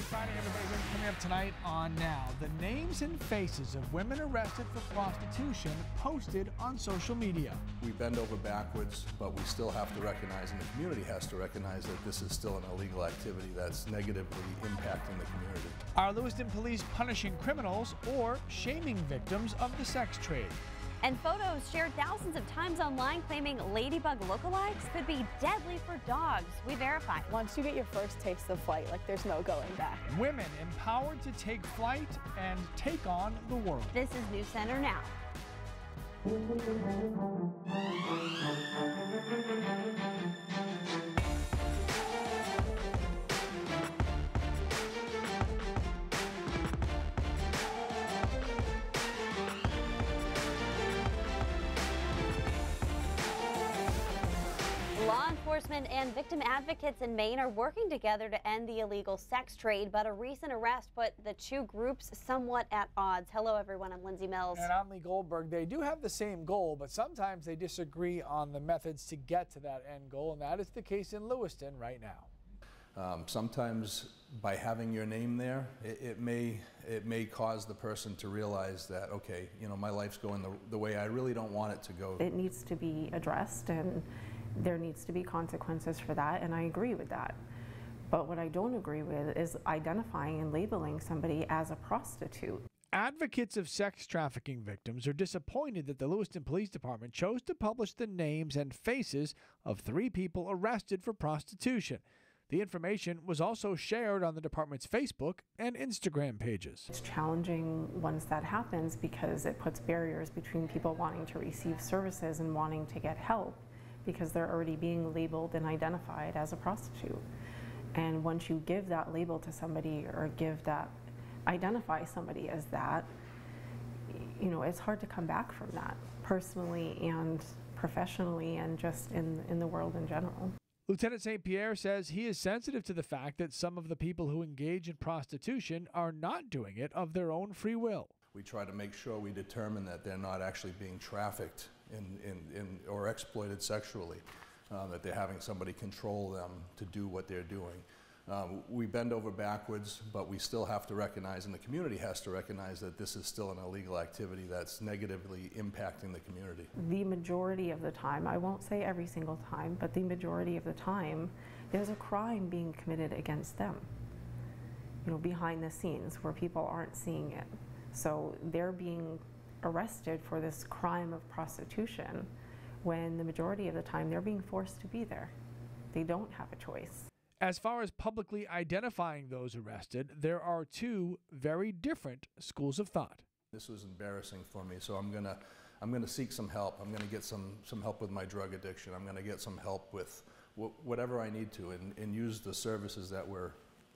Friday, everybody. We're coming up tonight on Now. The names and faces of women arrested for prostitution posted on social media. We bend over backwards, but we still have to recognize, and the community has to recognize, that this is still an illegal activity that's negatively impacting the community. Are Lewiston police punishing criminals or shaming victims of the sex trade? And photos shared thousands of times online claiming ladybug lookalikes could be deadly for dogs. We verified. Once you get your first taste of flight, like there's no going back. Women empowered to take flight and take on the world. This is NEWSCENTER Now. Law enforcement and victim advocates in Maine are working together to end the illegal sex trade, but a recent arrest put the two groups somewhat at odds. Hello, everyone. I'm Lindsay Mills. And I'm Lee Goldberg. They do have the same goal, but sometimes they disagree on the methods to get to that end goal, and that is the case in Lewiston right now. Sometimes by having your name there, it may cause the person to realize that, okay, you know, my life's going the way I really don't want it to go. It needs to be addressed, and there needs to be consequences for that, and I agree with that. But what I don't agree with is identifying and labeling somebody as a prostitute. Advocates of sex trafficking victims are disappointed that the Lewiston Police Department chose to publish the names and faces of 3 people arrested for prostitution. The information was also shared on the department's Facebook and Instagram pages. It's challenging once that happens because it puts barriers between people wanting to receive services and wanting to get help, because they're already being labeled and identified as a prostitute. And once you give that label to somebody or identify somebody as that, you know, it's hard to come back from that, personally and professionally and just in the world in general. Lieutenant St. Pierre says he is sensitive to the fact that some of the people who engage in prostitution are not doing it of their own free will. We try to make sure we determine that they're not actually being trafficked or exploited sexually, that they're having somebody control them to do what they're doing. We bend over backwards, but we still have to recognize, and the community has to recognize, that this is still an illegal activity that's negatively impacting the community. The majority of the time, I won't say every single time, but the majority of the time, there's a crime being committed against them, you know, behind the scenes where people aren't seeing it. So they're being arrested for this crime of prostitution when the majority of the time they're being forced to be there. They don't have a choice. As far as publicly identifying those arrested, there are 2 very different schools of thought. This was embarrassing for me, so I'm gonna seek some help. I'm gonna get some help with my drug addiction. I'm gonna get some help with whatever I need to, and use the services that we're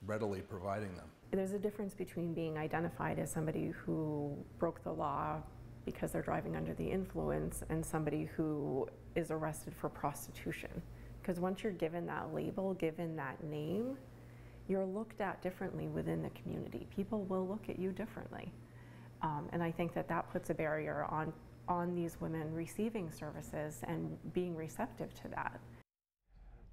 readily providing them. There's a difference between being identified as somebody who broke the law because they're driving under the influence and somebody who is arrested for prostitution. Because once you're given that label, given that name, you're looked at differently within the community. People will look at you differently. And I think that that puts a barrier on these women receiving services and being receptive to that.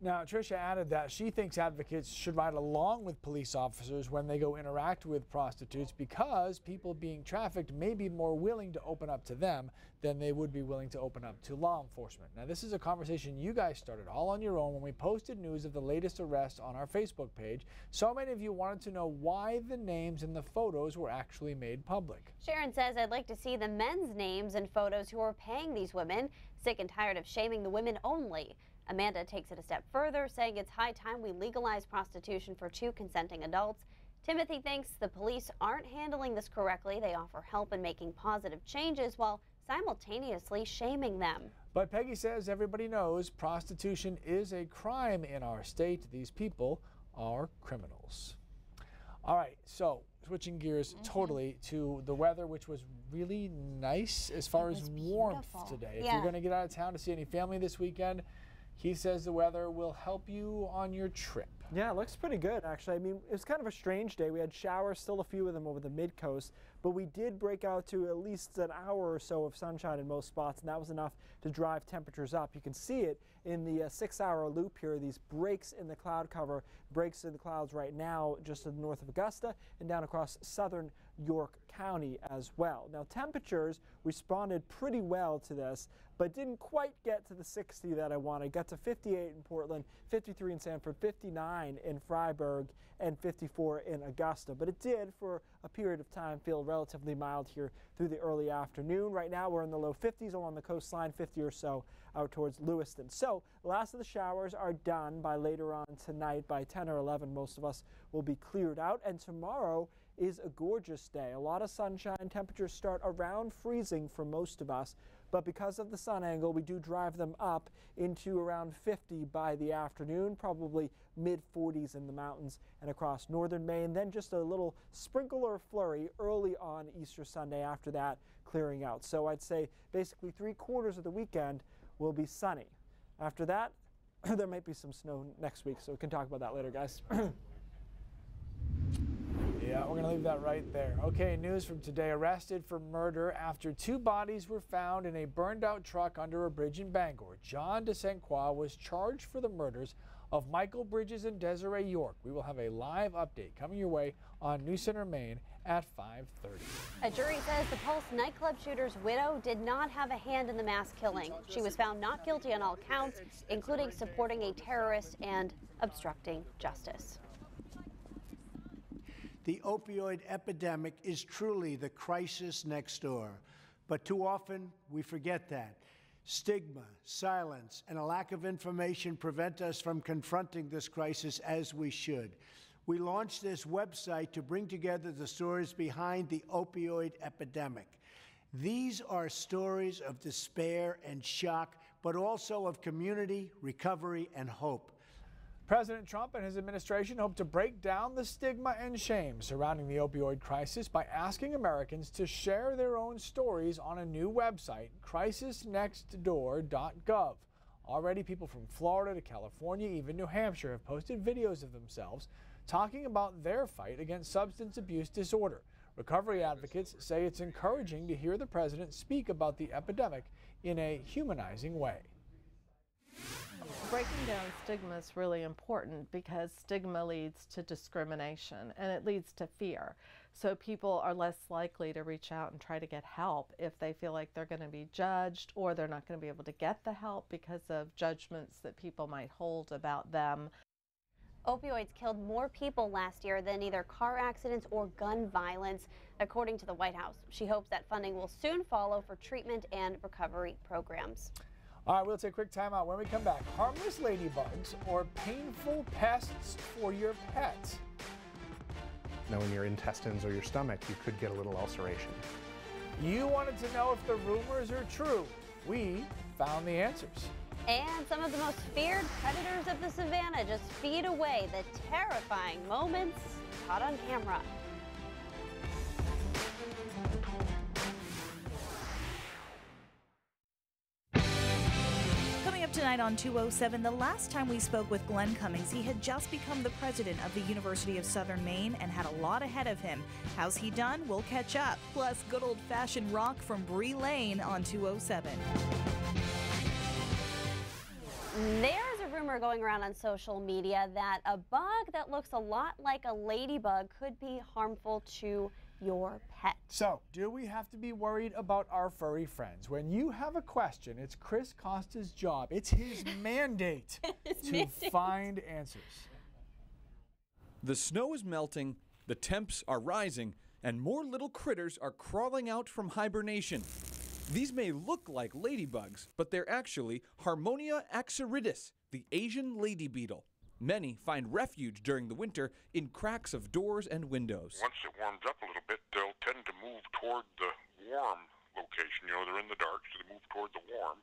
Now, Tricia added that she thinks advocates should ride along with police officers when they go interact with prostitutes, because people being trafficked may be more willing to open up to them than they would be willing to open up to law enforcement. Now, this is a conversation you guys started all on your own when we posted news of the latest arrest on our Facebook page. So many of you wanted to know why the names and the photos were actually made public. Sharon says, I'd like to see the men's names and photos who are paying these women. Sick and tired of shaming the women only. Amanda takes it a step further, saying it's high time we legalize prostitution for 2 consenting adults. Timothy thinks the police aren't handling this correctly. They offer help in making positive changes while simultaneously shaming them. But Peggy says everybody knows prostitution is a crime in our state. These people are criminals. All right, so switching gears totally to the weather, which was really nice as far as warmth today. If you're going to get out of town to see any family this weekend, he says the weather will help you on your trip. Yeah, it looks pretty good, actually. I mean, it was kind of a strange day. We had showers, still a few of them over the mid-coast, but we did break out to at least an hour or so of sunshine in most spots, and that was enough to drive temperatures up. You can see it in the 6-hour loop here, these breaks in the cloud cover, breaks in the clouds right now just to the north of Augusta and down across southern York County as well. Now, temperatures responded pretty well to this, but didn't quite get to the 60 that I wanted. Got to 58 in Portland, 53 in Sanford, 59 in Freiburg, and 54 in Augusta. But it did, for a period of time, feel relatively mild here through the early afternoon. Right now, we're in the low 50s along the coastline, 50 or so out towards Lewiston. So, the last of the showers are done by later on tonight. By 10 or 11, most of us will be cleared out. And tomorrow is a gorgeous day. A lot of sunshine. Temperatures start around freezing for most of us, but because of the sun angle, we do drive them up into around 50 by the afternoon, probably mid-40s in the mountains and across northern Maine. Then just a little sprinkle or flurry early on Easter Sunday, after that clearing out. So I'd say basically 3/4 of the weekend will be sunny. After that, there might be some snow next week, so we can talk about that later, guys. Yeah, we're going to leave that right there. Okay, news from today. Arrested for murder after 2 bodies were found in a burned out truck under a bridge in Bangor. John de St. Croix was charged for the murders of Michael Bridges and Desiree York. We will have a live update coming your way on NewsCenter Maine at 5:30. A jury says the Pulse nightclub shooter's widow did not have a hand in the mass killing. She was found not guilty on all counts, including supporting a terrorist and obstructing justice. The opioid epidemic is truly the crisis next door, but too often we forget that. Stigma, silence, and a lack of information prevent us from confronting this crisis as we should. We launched this website to bring together the stories behind the opioid epidemic. These are stories of despair and shock, but also of community, recovery, and hope. President Trump and his administration hope to break down the stigma and shame surrounding the opioid crisis by asking Americans to share their own stories on a new website, crisisnextdoor.gov. Already, people from Florida to California, even New Hampshire, have posted videos of themselves talking about their fight against substance abuse disorder. Recovery advocates say it's encouraging to hear the president speak about the epidemic in a humanizing way. Breaking down stigma is really important because stigma leads to discrimination and it leads to fear. So people are less likely to reach out and try to get help if they feel like they're going to be judged or they're not going to be able to get the help because of judgments that people might hold about them. Opioids killed more people last year than either car accidents or gun violence, according to the White House. She hopes that funding will soon follow for treatment and recovery programs. All right, we'll take a quick time out. When we come back, harmless ladybugs or painful pests for your pet? Now, in your intestines or your stomach, you could get a little ulceration. You wanted to know if the rumors are true. We found the answers. And some of the most feared predators of the savannah just feed away the terrifying moments caught on camera. Coming up tonight on 207, the last time we spoke with Glenn Cummings, he had just become the president of the University of Southern Maine and had a lot ahead of him. How's he done? We'll catch up. Plus, good old-fashioned rock from Bree Lane on 207. There's a rumor going around on social media that a bug that looks a lot like a ladybug could be harmful to your pet. So, do we have to be worried about our furry friends? When you have a question, it's Chris Costa's job. It's his mandate to find answers. The snow is melting, the temps are rising, and more little critters are crawling out from hibernation. These may look like ladybugs, but they're actually Harmonia axaridis, the Asian lady beetle. Many find refuge during the winter in cracks of doors and windows. Once it warms up a little bit, they'll tend to move toward the warm location. You know, they're in the dark, so they move toward the warm,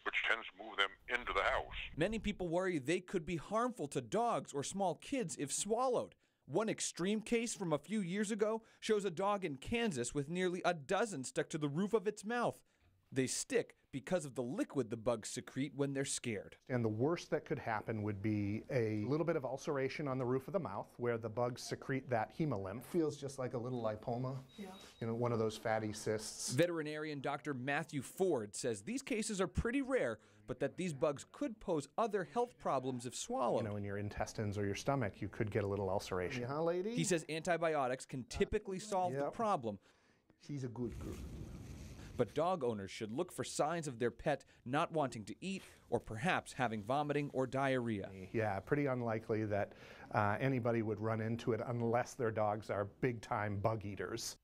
which tends to move them into the house. Many people worry they could be harmful to dogs or small kids if swallowed. One extreme case from a few years ago shows a dog in Kansas with nearly a dozen stuck to the roof of its mouth. They stick because of the liquid the bugs secrete when they're scared. And the worst that could happen would be a little bit of ulceration on the roof of the mouth where the bugs secrete that hemolymph. Feels just like a little lipoma, you know, one of those fatty cysts. Veterinarian Dr. Matthew Ford says these cases are pretty rare, but that these bugs could pose other health problems if swallowed. You know, in your intestines or your stomach, you could get a little ulceration. Yeah, lady? He says antibiotics can typically solve the problem. She's a good girl. But dog owners should look for signs of their pet not wanting to eat or perhaps having vomiting or diarrhea. Yeah, pretty unlikely that anybody would run into it unless their dogs are big-time bug eaters.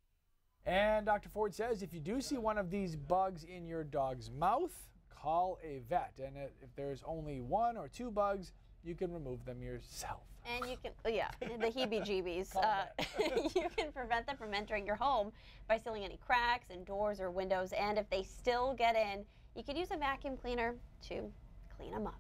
And Dr. Ford says if you do see one of these bugs in your dog's mouth, call a vet. And if there's only 1 or 2 bugs, you can remove them yourself. And you can, the heebie-jeebies. You can prevent them from entering your home by sealing any cracks in doors or windows. And if they still get in, you can use a vacuum cleaner to clean them up.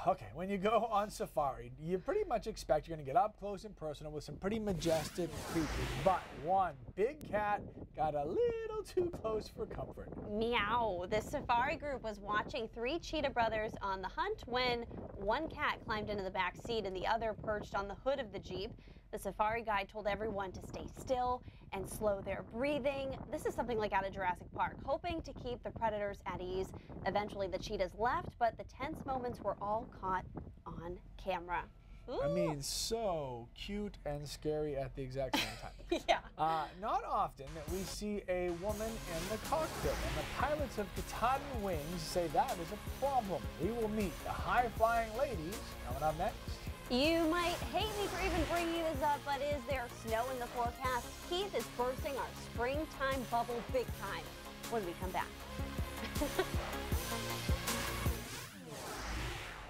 Okay, when you go on safari, you pretty much expect you're going to get up close and personal with some pretty majestic creatures. But one big cat got a little too close for comfort. Meow. This safari group was watching 3 cheetah brothers on the hunt when one cat climbed into the back seat and the other perched on the hood of the Jeep. The safari guide told everyone to stay still and slow their breathing. This is something like out of Jurassic Park, hoping to keep the predators at ease. Eventually, the cheetahs left, but the tense moments were all caught on camera. Ooh. I mean, so cute and scary at the exact same time. Yeah. Not often that we see a woman in the cockpit, and the pilots of Katahdin Wings say that is a problem. We will meet the high-flying ladies coming up next. You might hate me for even bringing this up, but is there snow in the forecast? Keith is bursting our springtime bubble big time when we come back.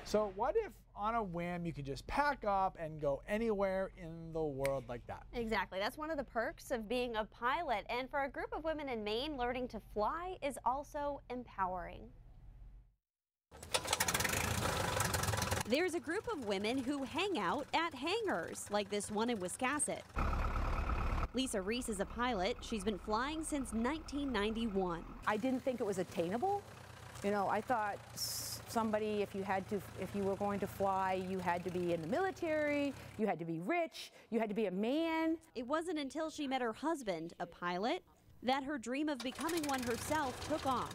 So what if on a whim you could just pack up and go anywhere in the world like that? Exactly. That's one of the perks of being a pilot. And for a group of women in Maine, learning to fly is also empowering. There's a group of women who hang out at hangars, like this one in Wiscasset. Lisa Reese is a pilot. She's been flying since 1991. I didn't think it was attainable. You know, I thought somebody, if you were going to fly, you had to be in the military, you had to be rich, you had to be a man. It wasn't until she met her husband, a pilot, that her dream of becoming one herself took off.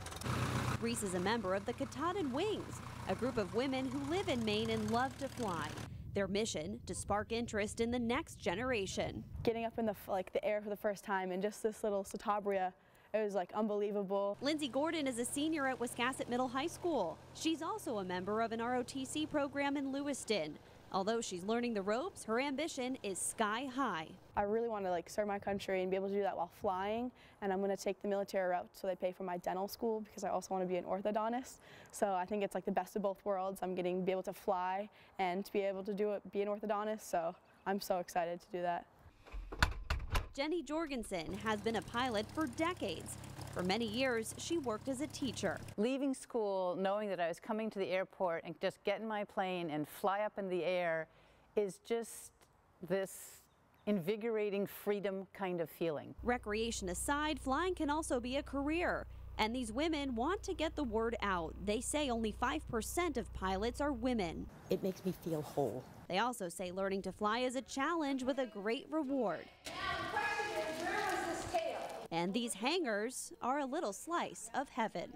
Reese is a member of the Katahdin Wings, a group of women who live in Maine and love to fly. Their mission, to spark interest in the next generation. Getting up in the air for the first time and just this little Satabria, it was like unbelievable. Lindsay Gordon is a senior at Wiscasset Middle High School. She's also a member of an ROTC program in Lewiston. Although she's learning the ropes, her ambition is sky high. I really want to serve my country and be able to do that while flying, and I'm going to take the military route so they pay for my dental school because I also want to be an orthodontist. So I think it's like the best of both worlds. I'm getting to be able to fly and to be able to be an orthodontist, so I'm so excited to do that. Jenny Jorgensen has been a pilot for decades. For many years, she worked as a teacher. Leaving school, knowing that I was coming to the airport and just get in my plane and fly up in the air is just this invigorating freedom kind of feeling. Recreation aside, flying can also be a career. And these women want to get the word out. They say only 5% of pilots are women. It makes me feel whole. They also say learning to fly is a challenge with a great reward. And these hangars are a little slice of heaven.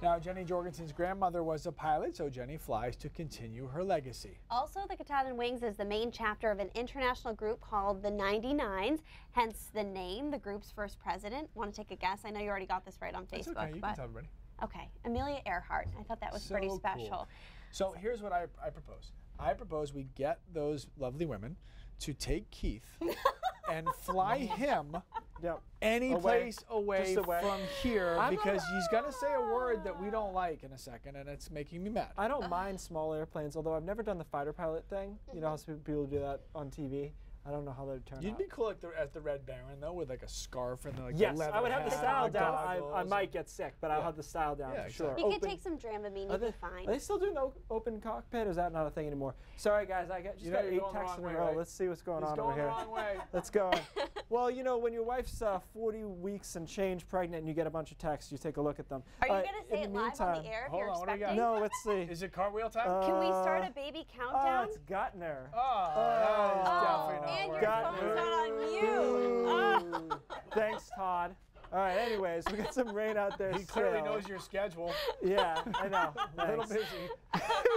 Now, Jenny Jorgensen's grandmother was a pilot, so Jenny flies to continue her legacy. Also, the Katahdin Wings is the main chapter of an international group called the 99s, hence the name. The group's first president. Want to take a guess? I know you already got this right on Facebook. That's okay, you can tell everybody. Okay, Amelia Earhart. I thought that was pretty special. Cool. So here's what I propose. I propose we get those lovely women to take Keith and fly him any place away from here because he's going to say a word that we don't like in a second, and it's making me mad. I don't mind small airplanes, although I've never done the fighter pilot thing. You know how some people do that on TV? I don't know how that would turn out. You'd be cool as the Red Baron, though, with like a scarf and like yes, the leather I would have the hat, style down. goggles. I might get sick, but I'll have the style down for sure. You could take some Dramamine, you'd be fine. Are they still doing open cockpit? Or is that not a thing anymore? Sorry, guys, I just got 8 texts in a row. Right? Let's see what's going on over here. He's going the wrong way. Let's go. Well, you know, when your wife's 40 weeks and change pregnant and you get a bunch of texts, you take a look at them. Are you going to say it live on the air if you're expecting? No, let's see. Is it cartwheel time? Can we start a baby countdown? Oh, it's Guttner. And your phone's not on mute. Thanks, Todd. All right, anyways, we got some rain out there. He clearly knows your schedule. Yeah, I know. A little busy.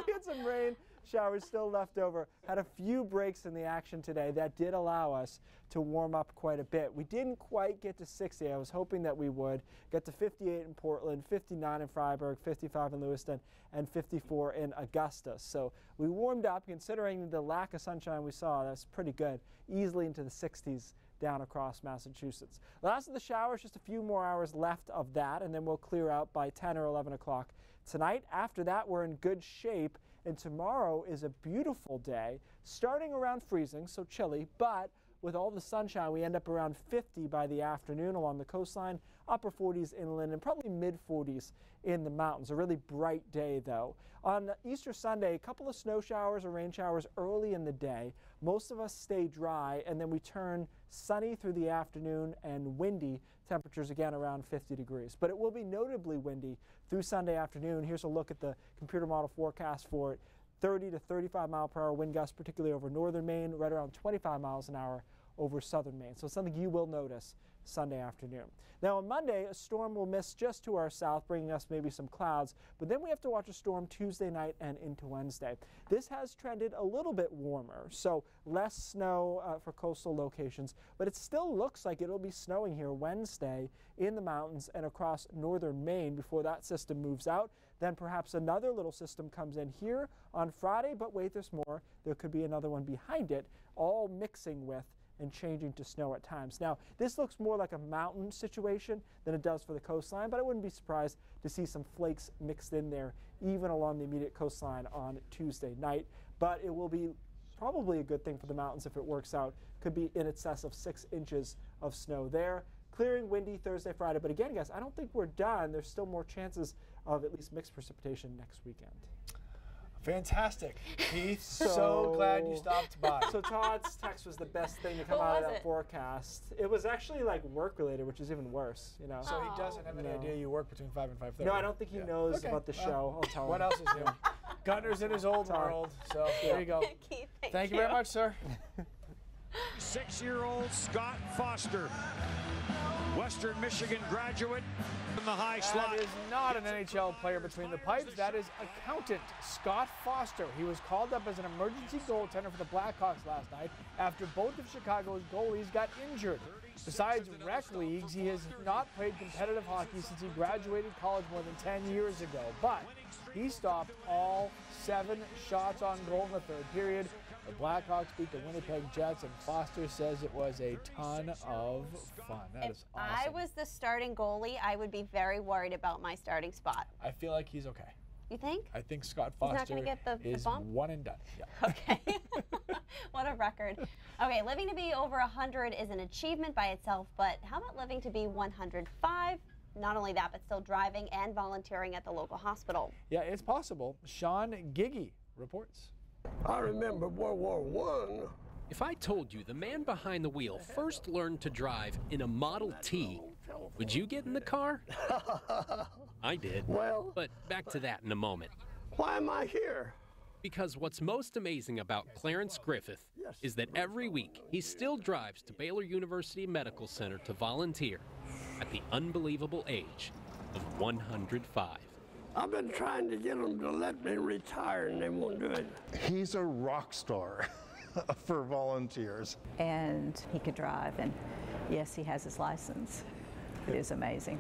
We had some rain showers still left over. Had a few breaks in the action today that did allow us to warm up quite a bit. We didn't quite get to 60. I was hoping that we would. Got to 58 in Portland, 59 in Freiburg, 55 in Lewiston, and 54 in Augusta. So we warmed up, considering the lack of sunshine we saw. That's pretty good. Easily into the 60s down across Massachusetts. Last of the showers, just a few more hours left of that, and then we'll clear out by 10 or 11 o'clock tonight. After that, we're in good shape, and tomorrow is a beautiful day, starting around freezing, so chilly, but with all the sunshine, we end up around 50 by the afternoon along the coastline, upper 40s inland, and probably mid-40s in the mountains. A really bright day, though. On Easter Sunday, a couple of snow showers or rain showers early in the day. Most of us stay dry, and then we turn sunny through the afternoon and windy. Temperatures again around 50 degrees. But it will be notably windy through Sunday afternoon. Here's a look at the computer model forecast for it. 30 to 35 mile per hour wind gusts, particularly over northern Maine, right around 25 miles an hour over southern Maine. So it's something you will notice Sunday afternoon. Now on Monday, a storm will miss just to our south, bringing us maybe some clouds, but then we have to watch a storm Tuesday night and into Wednesday. This has trended a little bit warmer, so less snow for coastal locations, but it still looks like it'll be snowing here Wednesday in the mountains and across northern Maine before that system moves out. Then perhaps another little system comes in here on Friday, but wait, there's more. There could be another one behind it, all mixing with and changing to snow at times. Now, this looks more like a mountain situation than it does for the coastline, but I wouldn't be surprised to see some flakes mixed in there, even along the immediate coastline on Tuesday night. But it will be probably a good thing for the mountains if it works out. Could be in excess of 6 inches of snow there. Clearing, windy Thursday, Friday. But again, guys, I don't think we're done. There's still more chances of at least mixed precipitation next weekend. Fantastic, Keith. So glad you stopped by. So Todd's text was the best thing to come out of that forecast. It was actually like work related, which is even worse, you know. So he doesn't have any idea you work between 5 and 5:30. No, I don't think he knows about the show. I'll tell him. What else is new? Gunner's in his old world. So there you go. Keith, thank you very much, sir. 6-year-old Scott Foster, Western Michigan graduate in the high slot. That is not an NHL player between the pipes. That is accountant Scott Foster. He was called up as an emergency goaltender for the Blackhawks last night after both of Chicago's goalies got injured. Besides rec leagues, he has not played competitive hockey since he graduated college more than 10 years ago. But he stopped all 7 shots on goal in the third period. The Blackhawks beat the Winnipeg Jets, and Foster says it was a ton of fun. That is awesome. If I was the starting goalie, I would be very worried about my starting spot. I feel like he's okay. You think? I think Scott Foster is one and done. Yeah. Okay. What a record. Okay, living to be over 100 is an achievement by itself, but how about living to be 105? Not only that, but still driving and volunteering at the local hospital. Yeah, it's possible. Sean Giggy reports. I remember World War I. If I told you the man behind the wheel first learned to drive in a Model T, would you get in the car? I did. Well, but back to that in a moment. Why am I here? Because what's most amazing about Clarence Griffith is that every week he still drives to Baylor University Medical Center to volunteer at the unbelievable age of 105. I've been trying to get them to let me retire, and they won't do it. He's a rock star for volunteers. And he could drive, and yes, he has his license. It is amazing.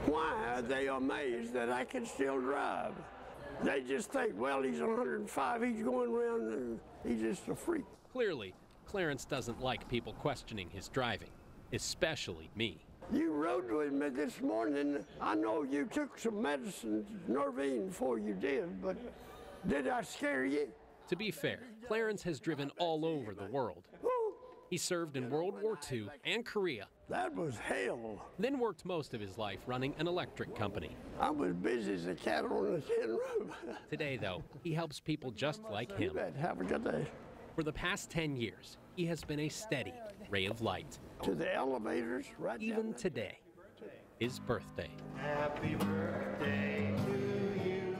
Why are they amazed that I can still drive? They just think, well, he's 105, he's going around, and he's just a freak. Clearly, Clarence doesn't like people questioning his driving, especially me. You rode with me this morning. I know you took some medicine, Norvine, before you did, but did I scare you? To be fair, Clarence has driven all over the world. He served in World War II and Korea. That was hell. Then worked most of his life running an electric company. I was busy as a cat on a tin roof. Today, though, he helps people just like him. Have a good day. For the past 10 years, he has been a steady ray of light. To the elevators, right Even today, his birthday. Happy birthday to you.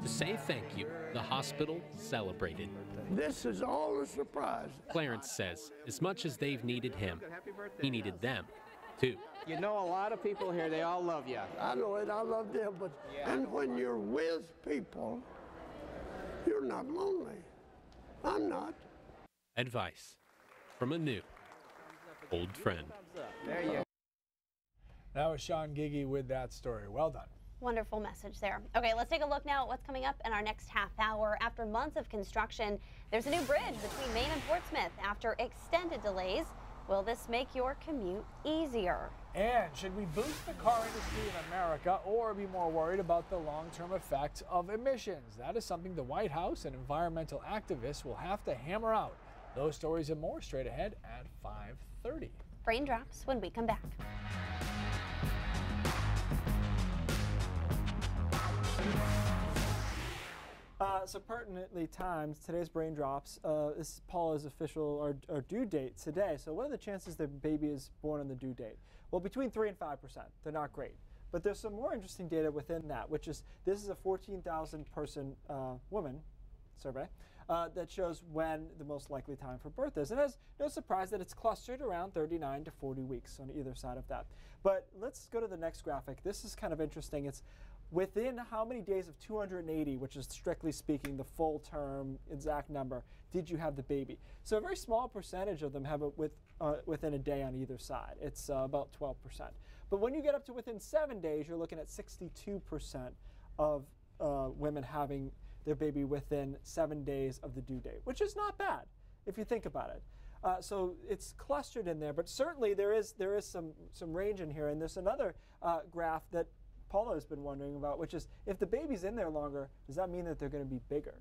To say thank you, the hospital celebrated. This is all a surprise. Clarence says, as much as they've needed him, he needed them, too. You know a lot of people here, they all love you. I know it, I love them, but and when you're with people, you're not lonely. I'm not. Advice from a new old friend. There you go. That was Sean Giggy with that story. Well done. Wonderful message there. Okay, let's take a look now at what's coming up in our next half hour. After months of construction, there's a new bridge between Maine and Portsmouth after extended delays. Will this make your commute easier? And should we boost the car industry in America or be more worried about the long-term effects of emissions? That is something the White House and environmental activists will have to hammer out. Those stories and more straight ahead at 5:30. Brain drops when we come back. So pertinently timed, today's brain drops. This is Paula's official or due date today. So what are the chances the baby is born on the due date? Well, between 3 and 5%. They're not great. But there's some more interesting data within that, which is this is a 14,000 person woman survey that shows when the most likely time for birth is. And it's no surprise that it's clustered around 39 to 40 weeks on either side of that. But let's go to the next graphic. This is kind of interesting. It's within how many days of 280, which is strictly speaking the full term exact number, did you have the baby? So a very small percentage of them have it within a day on either side. It's about 12%. But when you get up to within 7 days, you're looking at 62% of women having their baby within 7 days of the due date, which is not bad if you think about it. So it's clustered in there, but certainly there is some range in here. And there's another graph that Paula has been wondering about, which is if the baby's in there longer, does that mean that they're going to be bigger,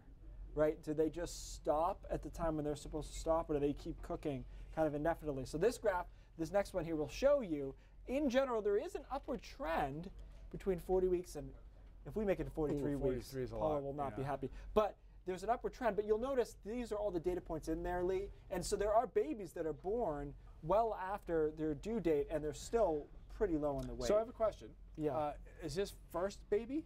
right? Do they just stop at the time when they're supposed to stop, or do they keep cooking kind of indefinitely? So this graph, this next one here will show you, in general, there is an upward trend between 40 weeks and, if we make it to 43 weeks, Paula will not be happy. But there's an upward trend, but you'll notice these are all the data points in there, Lee. And so there are babies that are born well after their due date, and they're still pretty low on the weight. So I have a question. Yeah. Is this first baby?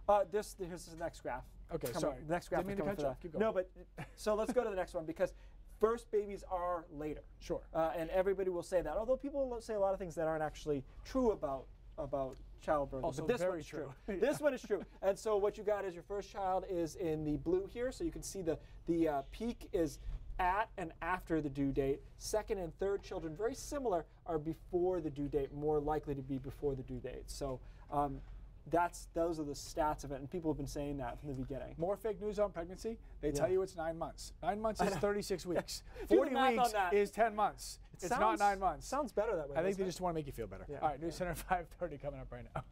Here's the next graph. Okay, Come sorry. on, the next graph Didn't is mean to coming cut for you that. off. Keep going. No, but so let's go to the next one, because first babies are later. Sure. And everybody will say that, although people will say a lot of things that aren't actually true about childbirth. Also but this very one's true. true. This one is true. And so what you got is your first child is in the blue here, so you can see the peak is at and after the due date. Second and third children, very similar, are before the due date, more likely to be before the due date. So those are the stats of it, and people have been saying that from the beginning. More fake news on pregnancy. They tell you it's 9 months. 9 months is 36 weeks. Do the 40 math on weeks that. is 10 months. It's not 9 months. Sounds better that way. I think doesn't they it? just want to make you feel better. Yeah. All right, NewsCenter 5:30 coming up right now.